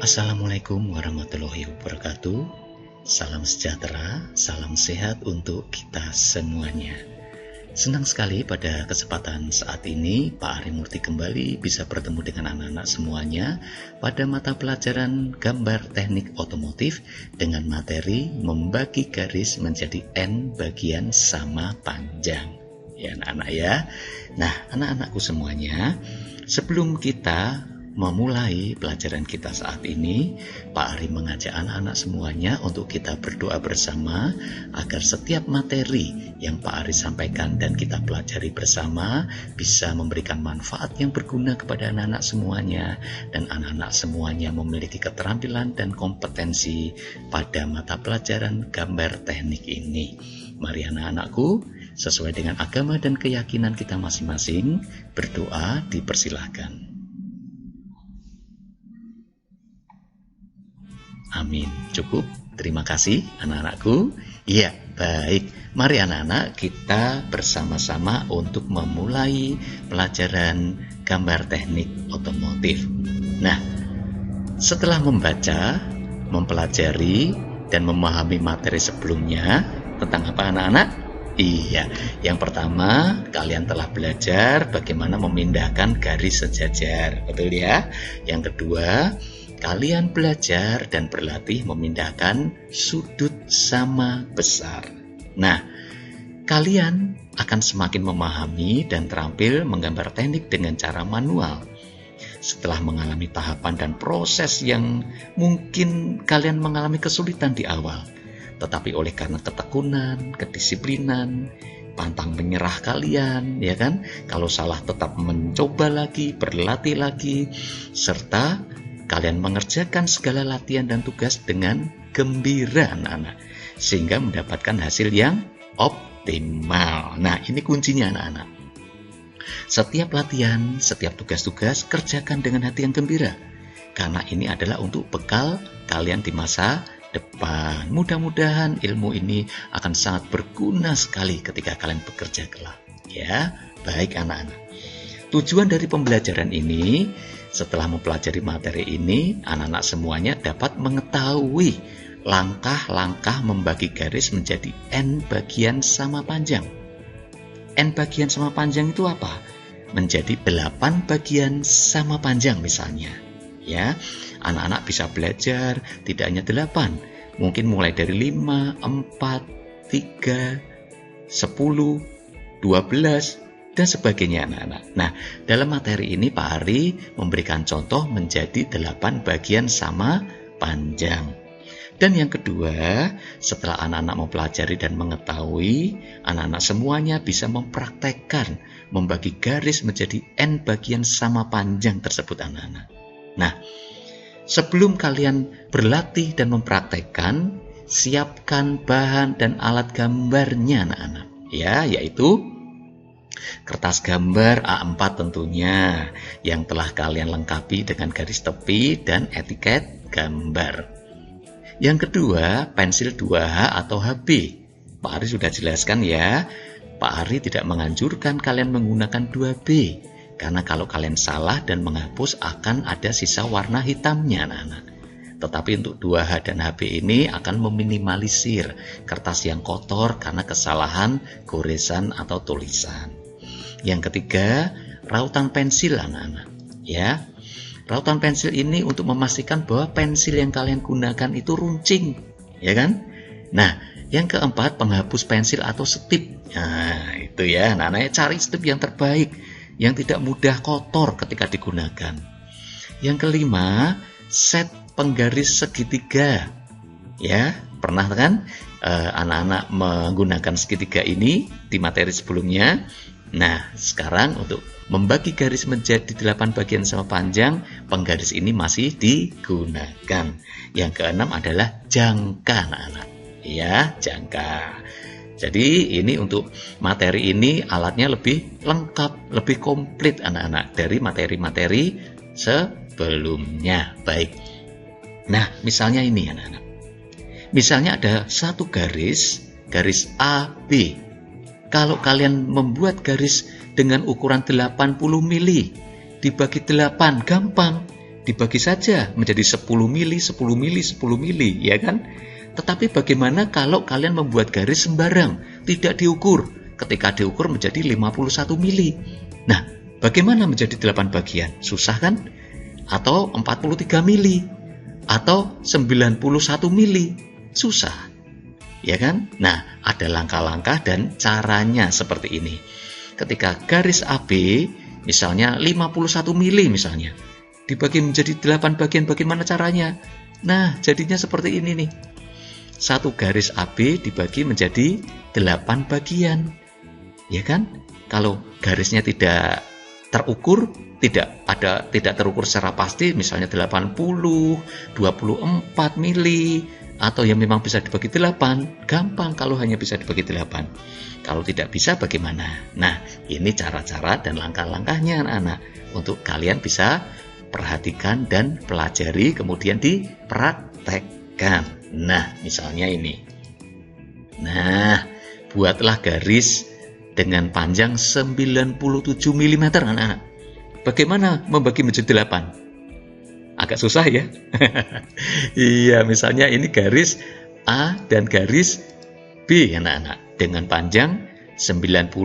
Assalamualaikum warahmatullahi wabarakatuh. Salam sejahtera, salam sehat untuk kita semuanya. Senang sekali pada kesempatan saat ini Pak Ari Murti kembali bisa bertemu dengan anak-anak semuanya pada mata pelajaran gambar teknik otomotif dengan materi membagi garis menjadi N bagian sama panjang. Ya anak-anak ya. Nah anak-anakku semuanya, sebelum kita memulai pelajaran kita saat ini, Pak Ari mengajak anak-anak semuanya untuk kita berdoa bersama agar setiap materi yang Pak Ari sampaikan dan kita pelajari bersama bisa memberikan manfaat yang berguna kepada anak-anak semuanya, dan anak-anak semuanya memiliki keterampilan dan kompetensi pada mata pelajaran gambar teknik ini. Mari anak-anakku, sesuai dengan agama dan keyakinan kita masing-masing, berdoa dipersilahkan. Amin. Cukup. Terima kasih anak-anakku. Iya, baik. Mari anak-anak kita bersama-sama untuk memulai pelajaran gambar teknik otomotif. Nah, setelah membaca, mempelajari, dan memahami materi sebelumnya tentang apa anak-anak? Iya, yang pertama kalian telah belajar bagaimana memindahkan garis sejajar. Betul ya? Yang kedua, kalian belajar dan berlatih memindahkan sudut sama besar. Nah, kalian akan semakin memahami dan terampil menggambar teknik dengan cara manual. Setelah mengalami tahapan dan proses yang mungkin kalian mengalami kesulitan di awal, tetapi oleh karena ketekunan, kedisiplinan, pantang menyerah kalian, ya kan? Kalau salah tetap mencoba lagi, berlatih lagi, serta kalian mengerjakan segala latihan dan tugas dengan gembira anak-anak, sehingga mendapatkan hasil yang optimal. Nah, ini kuncinya anak-anak. Setiap latihan, setiap tugas-tugas, kerjakan dengan hati yang gembira. Karena ini adalah untuk bekal kalian di masa depan. Mudah-mudahan ilmu ini akan sangat berguna sekali ketika kalian bekerja kelak. Ya, baik anak-anak. Tujuan dari pembelajaran ini, setelah mempelajari materi ini, anak-anak semuanya dapat mengetahui langkah-langkah membagi garis menjadi N bagian sama panjang. N bagian sama panjang itu apa? Menjadi 8 bagian sama panjang misalnya. Ya, anak-anak bisa belajar tidak hanya 8, mungkin mulai dari 5, 4, 3, 10, 12, dan sebagainya anak-anak. Nah, dalam materi ini Pak Ari memberikan contoh menjadi 8 bagian sama panjang. Dan yang kedua, setelah anak-anak mempelajari dan mengetahui, anak-anak semuanya bisa mempraktekkan membagi garis menjadi N bagian sama panjang tersebut anak-anak. Nah, sebelum kalian berlatih dan mempraktekkan, siapkan bahan dan alat gambarnya anak-anak. Ya, yaitu kertas gambar A4 tentunya, yang telah kalian lengkapi dengan garis tepi dan etiket gambar. Yang kedua, pensil 2H atau HB. Pak Ari sudah jelaskan ya, Pak Ari tidak menganjurkan kalian menggunakan 2B, karena kalau kalian salah dan menghapus akan ada sisa warna hitamnya anak-anak. Tetapi untuk 2H dan HB ini akan meminimalisir kertas yang kotor karena kesalahan goresan atau tulisan. Yang ketiga, rautan pensil anak-anak. Ya, rautan pensil ini untuk memastikan bahwa pensil yang kalian gunakan itu runcing, ya kan? Nah, yang keempat, penghapus pensil atau setip. Nah, itu ya, anak-anak cari setip yang terbaik, yang tidak mudah kotor ketika digunakan. Yang kelima, set penggaris segitiga. Ya, pernah kan anak-anak menggunakan segitiga ini di materi sebelumnya? Nah, sekarang untuk membagi garis menjadi 8 bagian sama panjang, penggaris ini masih digunakan. Yang keenam adalah jangka anak-anak. Ya, jangka. Jadi ini untuk materi ini alatnya lebih lengkap, lebih komplit anak-anak dari materi-materi sebelumnya. Baik. Nah, misalnya ini anak-anak. Misalnya ada satu garis AB. Kalau kalian membuat garis dengan ukuran 80 mili dibagi 8, gampang. dibagi saja menjadi 10 mili, 10 mili, 10 mili, ya kan? Tetapi bagaimana kalau kalian membuat garis sembarang, tidak diukur? Ketika diukur menjadi 51 mili. Nah, bagaimana menjadi 8 bagian? Susah kan? Atau 43 mili? Atau 91 mili? Susah. Ya kan? Nah, ada langkah-langkah dan caranya seperti ini. Ketika garis AB, misalnya 51 mili misalnya, dibagi menjadi 8 bagian, bagaimana caranya? Nah, jadinya seperti ini nih. Satu garis AB dibagi menjadi 8 bagian. Ya kan? Kalau garisnya tidak terukur, tidak terukur secara pasti, misalnya 80, 24 mili, atau yang memang bisa dibagi 8, gampang kalau hanya bisa dibagi 8. Kalau tidak bisa bagaimana? Nah, ini cara-cara dan langkah-langkahnya anak-anak untuk kalian bisa perhatikan dan pelajari kemudian dipraktekkan. Nah, misalnya ini. Nah, buatlah garis dengan panjang 97 mm anak-anak. Bagaimana membagi menjadi 8? Agak susah ya. Iya, misalnya ini garis A dan garis B anak-anak dengan panjang 97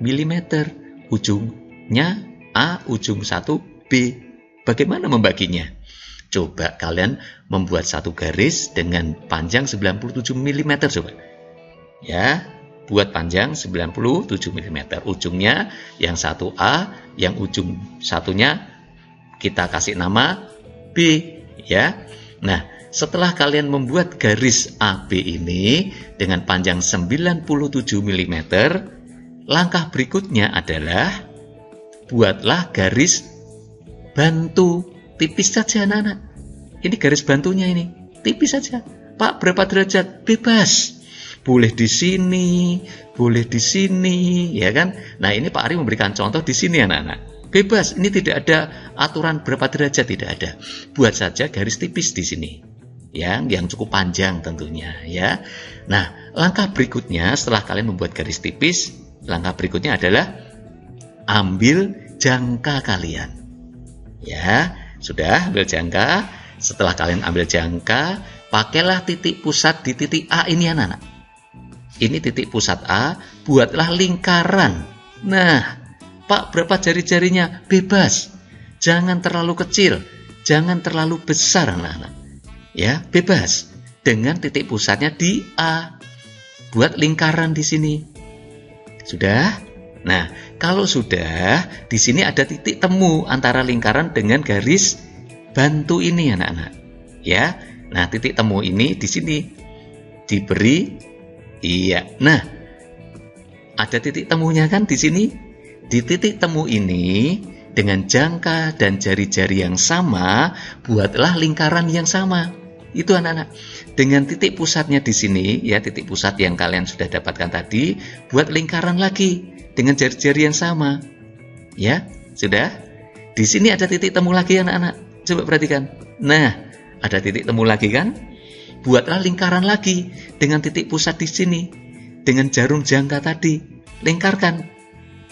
mm. Ujungnya A, ujung 1 B. Bagaimana membaginya? Coba kalian membuat satu garis dengan panjang 97 mm coba. Ya, buat panjang 97 mm. Ujungnya yang satu A, yang ujung satunya kita kasih nama B, ya. Nah, setelah kalian membuat garis AB ini dengan panjang 97 mm, langkah berikutnya adalah buatlah garis bantu, tipis saja anak-anak. Ini garis bantunya ini, tipis saja. Pak, berapa derajat? Bebas. Boleh di sini, boleh di sini, ya kan? Nah, ini Pak Ari memberikan contoh di sini anak-anak. Bebas, ini tidak ada aturan berapa derajat, tidak ada. Buat saja garis tipis di sini, yang cukup panjang tentunya, ya. Nah, langkah berikutnya setelah kalian membuat garis tipis, langkah berikutnya adalah ambil jangka kalian. Ya, sudah ambil jangka. Setelah kalian ambil jangka, pakailah titik pusat di titik A ini anak-anak. Ini titik pusat A, buatlah lingkaran. Nah, Pak, berapa jari-jarinya? Bebas. Jangan terlalu kecil, jangan terlalu besar anak-anak. Ya, bebas. Dengan titik pusatnya di A. Buat lingkaran di sini. Sudah? Nah, kalau sudah, di sini ada titik temu antara lingkaran dengan garis bantu ini anak-anak. Ya. Nah, titik temu ini di sini diberi, iya. Nah, ada titik temunya kan di sini? Di titik temu ini, dengan jangka dan jari-jari yang sama, buatlah lingkaran yang sama. Itu anak-anak. Dengan titik pusatnya di sini, ya titik pusat yang kalian sudah dapatkan tadi, buat lingkaran lagi dengan jari-jari yang sama. Ya, sudah? Di sini ada titik temu lagi anak-anak. Coba perhatikan. Nah, ada titik temu lagi kan? Buatlah lingkaran lagi dengan titik pusat di sini. Dengan jarum jangka tadi. Lingkarkan.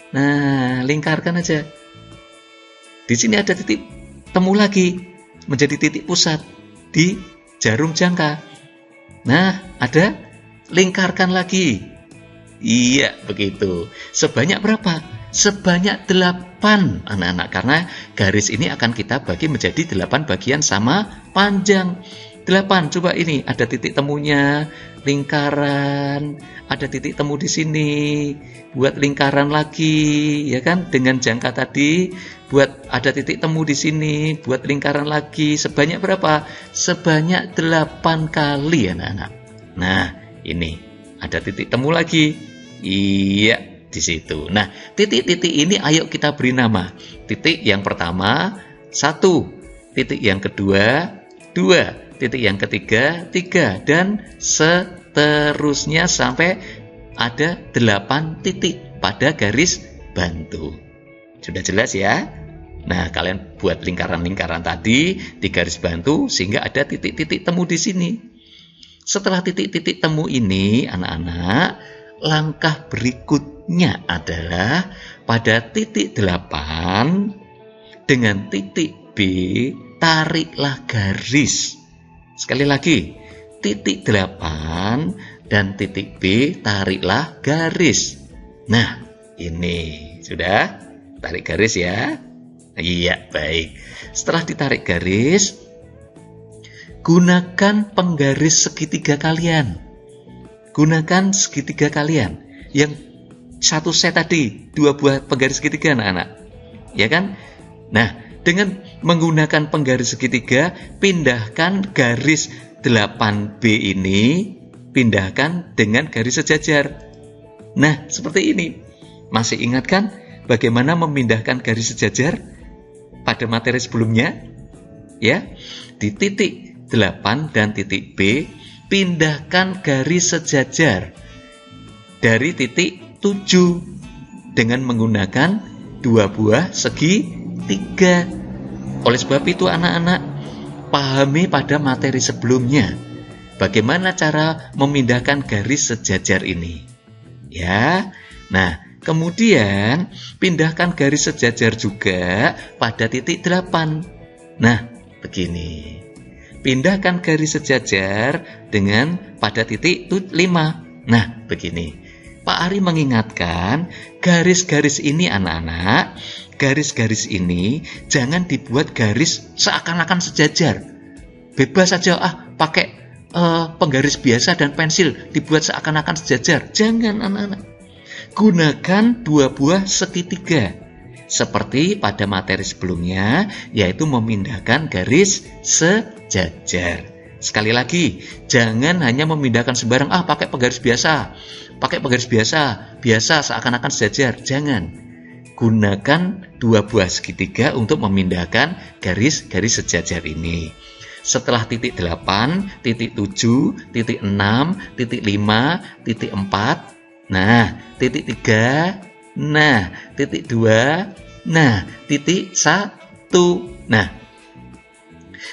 Nah, lingkarkan aja. Di sini ada titik temu lagi menjadi titik pusat di jarum jangka. Nah, ada lingkarkan lagi. Iya, begitu. Sebanyak berapa? Sebanyak 8 anak-anak, karena garis ini akan kita bagi menjadi 8 bagian sama panjang. 8, coba ini ada titik temunya, lingkaran, ada titik temu di sini, buat lingkaran lagi, ya kan? Dengan jangka tadi, buat ada titik temu di sini, buat lingkaran lagi. Sebanyak berapa? Sebanyak 8 kali anak-anak. Nah, ini ada titik temu lagi. Iya, di situ. Nah, titik-titik ini ayo kita beri nama. Titik yang pertama 1, titik yang kedua 2, titik yang ketiga 3, dan seterusnya sampai ada 8 titik pada garis bantu. Sudah jelas ya? Nah, kalian buat lingkaran-lingkaran tadi di garis bantu sehingga ada titik-titik temu di sini. Setelah titik-titik temu ini, anak-anak, langkah berikutnya adalah pada titik 8 dengan titik B, tariklah garis. Sekali lagi, titik 8 dan titik B, tariklah garis. Nah, ini sudah tarik garis ya. Iya, baik. Setelah ditarik garis, gunakan penggaris segitiga kalian. Gunakan segitiga kalian. Yang satu set tadi, 2 buah penggaris segitiga anak-anak. Ya kan? Nah, dengan menggunakan penggaris segitiga, pindahkan garis 8B ini, pindahkan dengan garis sejajar. Nah, seperti ini. Masih ingat kan bagaimana memindahkan garis sejajar pada materi sebelumnya? Ya, di titik 8 dan titik B, pindahkan garis sejajar dari titik 7 dengan menggunakan 2 buah segitiga. Oleh sebab itu anak-anak, pahami pada materi sebelumnya bagaimana cara memindahkan garis sejajar ini. Ya, nah kemudian pindahkan garis sejajar juga pada titik 8. Nah, begini. Pindahkan garis sejajar dengan pada titik 5. Nah, begini. Pak Ari mengingatkan, garis-garis ini anak-anak, garis-garis ini jangan dibuat garis seakan-akan sejajar. Bebas saja, pakai penggaris biasa dan pensil dibuat seakan-akan sejajar. Jangan anak-anak. Gunakan 2 buah segitiga seperti pada materi sebelumnya, yaitu memindahkan garis sejajar. Sekali lagi, jangan hanya memindahkan sembarang, pakai penggaris biasa, biasa seakan-akan sejajar. Jangan. Gunakan 2 buah segitiga untuk memindahkan garis-garis sejajar ini. Setelah titik 8, titik 7, titik 6, titik 5, titik 4, nah, titik 3, nah, titik 2, nah, titik 1. Nah,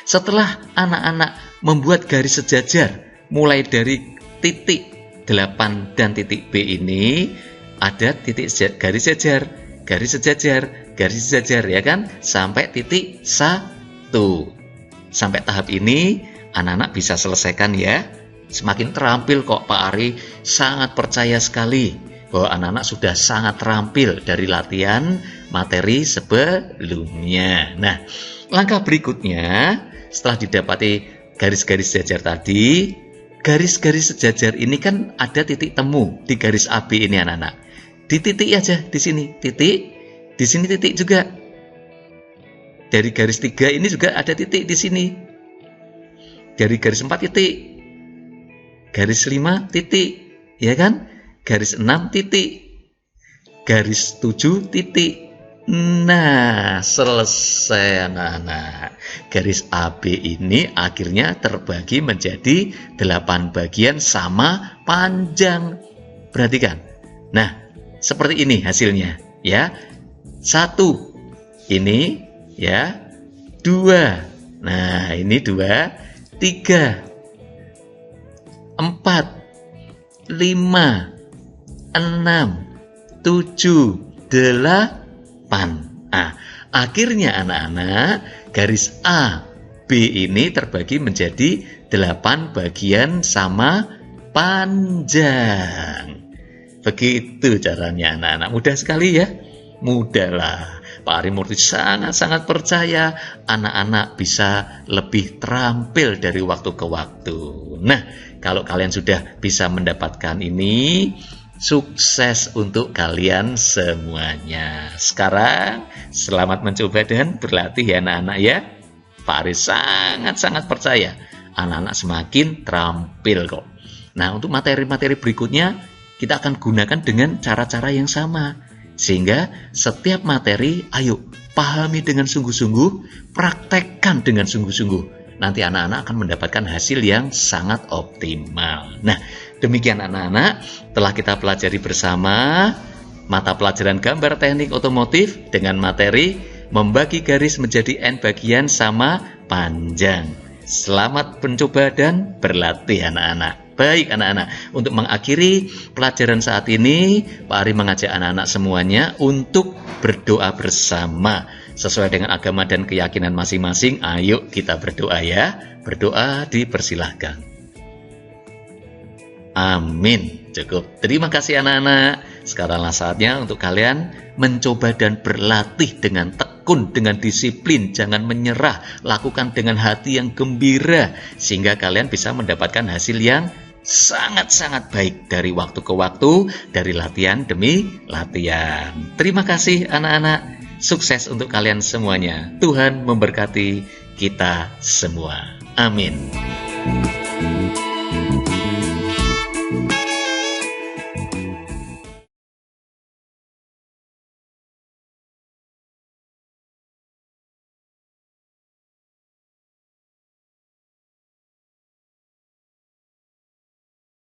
setelah anak-anak membuat garis sejajar, mulai dari titik 8 dan titik B ini, ada titik garis sejajar, ya kan? Sampai titik 1. Sampai tahap ini, anak-anak bisa selesaikan ya. Semakin terampil kok Pak Ari, sangat percaya sekali bahwa anak-anak sudah sangat terampil dari latihan materi sebelumnya. Nah, langkah berikutnya, setelah didapati garis-garis sejajar tadi, garis-garis sejajar ini kan ada titik temu di garis AB ini anak-anak. Di titik aja, di sini titik, di sini titik juga. Dari garis 3 ini juga ada titik di sini. Dari garis 4 titik. Garis 5 titik. Ya kan? Garis 6 titik. Garis 7 titik. Nah, selesai anak-anak. Garis AB ini akhirnya terbagi menjadi 8 bagian sama panjang. Perhatikan. Nah, seperti ini hasilnya. Ya. 1. Ini. Ya, 2. Nah, ini 2, 3, 4, 5, 6, 7, 8. Nah, akhirnya anak-anak, garis A, B ini terbagi menjadi 8 bagian sama panjang. Begitu caranya anak-anak. Mudah sekali ya. Mudah lah. Pak Ari Murti sangat-sangat percaya anak-anak bisa lebih terampil dari waktu ke waktu. Nah, kalau kalian sudah bisa mendapatkan ini, sukses untuk kalian semuanya. Sekarang, selamat mencoba dan berlatih ya anak-anak ya. Pak Ari sangat-sangat percaya anak-anak semakin terampil kok. Nah, untuk materi-materi berikutnya, kita akan gunakan dengan cara-cara yang sama. Sehingga setiap materi, ayo pahami dengan sungguh-sungguh, praktekkan dengan sungguh-sungguh. Nanti anak-anak akan mendapatkan hasil yang sangat optimal. Nah, demikian anak-anak, telah kita pelajari bersama mata pelajaran gambar teknik otomotif dengan materi membagi garis menjadi N bagian sama panjang. Selamat mencoba dan berlatih anak-anak. Baik anak-anak, untuk mengakhiri pelajaran saat ini, Pak Ari mengajak anak-anak semuanya untuk berdoa bersama. sesuai dengan agama dan keyakinan masing-masing. Ayo kita berdoa ya. Berdoa dipersilahkan. Amin. Cukup. Terima kasih anak-anak. Sekaranglah saatnya untuk kalian mencoba dan berlatih dengan tekun, dengan disiplin. Jangan menyerah. Lakukan dengan hati yang gembira. Sehingga kalian bisa mendapatkan hasil yang sangat-sangat baik dari waktu ke waktu, dari latihan demi latihan. Terima kasih anak-anak. Sukses untuk kalian semuanya. Tuhan memberkati kita semua. Amin.